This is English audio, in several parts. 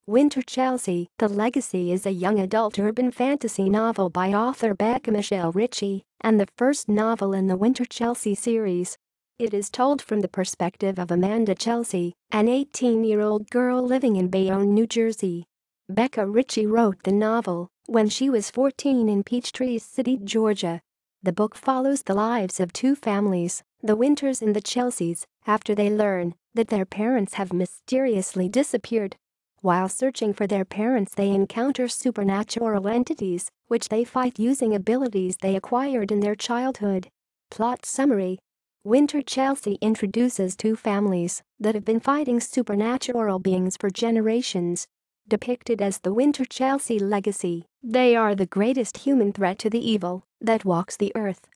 Wynter Chelsea. The Legacy is a young adult urban fantasy novel by author Becca Michelle Ritchie and the first novel in the Wynter Chelsea series. It is told from the perspective of Amanda Chelsea, an 18-year-old girl living in Bayonne, New Jersey. Becca Ritchie wrote the novel when she was 14 in Peachtree City, Georgia. The book follows the lives of two families, the Wynters and the Chelseas, after they learn that their parents have mysteriously disappeared. While searching for their parents, they encounter supernatural entities, which they fight using abilities they acquired in their childhood. Plot summary: Wynter Chelsea introduces two families that have been fighting supernatural beings for generations. Depicted as the Wynter Chelsea legacy, they are the greatest human threat to the evil that walks the earth.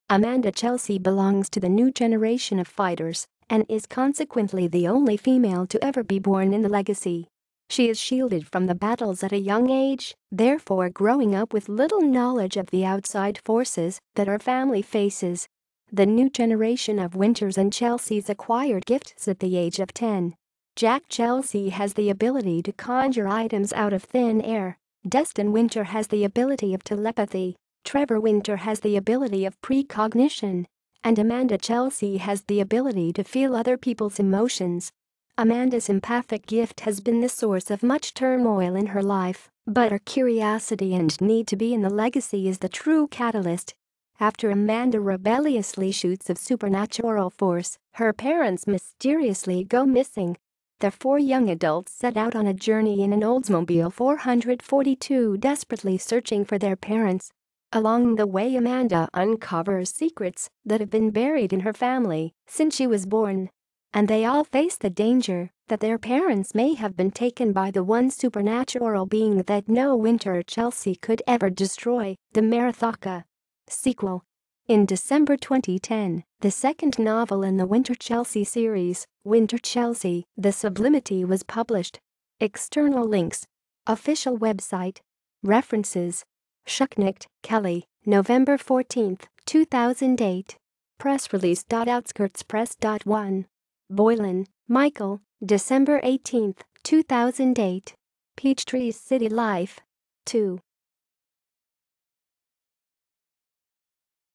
Amanda Chelsea belongs to the new generation of fighters and is consequently the only female to ever be born in the legacy. She is shielded from the battles at a young age, therefore growing up with little knowledge of the outside forces that her family faces. The new generation of Wynters and Chelseas acquired gifts at the age of 10. Jack Chelsea has the ability to conjure items out of thin air. Destin Wynter has the ability of telepathy. Trevor Wynter has the ability of precognition. And Amanda Chelsea has the ability to feel other people's emotions. Amanda's empathic gift has been the source of much turmoil in her life, but her curiosity and need to be in the legacy is the true catalyst. After Amanda rebelliously shoots of supernatural force, her parents mysteriously go missing. The four young adults set out on a journey in an Oldsmobile 442, desperately searching for their parents. Along the way, Amanda uncovers secrets that have been buried in her family since she was born. And they all face the danger that their parents may have been taken by the one supernatural being that no Wynter Chelsea could ever destroy, the Marathaka. Sequel. In December 2010, the second novel in the Wynter Chelsea series, Wynter Chelsea: The Sublimity, was published. External links. Official website. References. Schucknicht, Kelly, November 14, 2008. Press release. Outskirtspress.1. Boylan, Michael, December 18, 2008. Peachtree City Life. 2.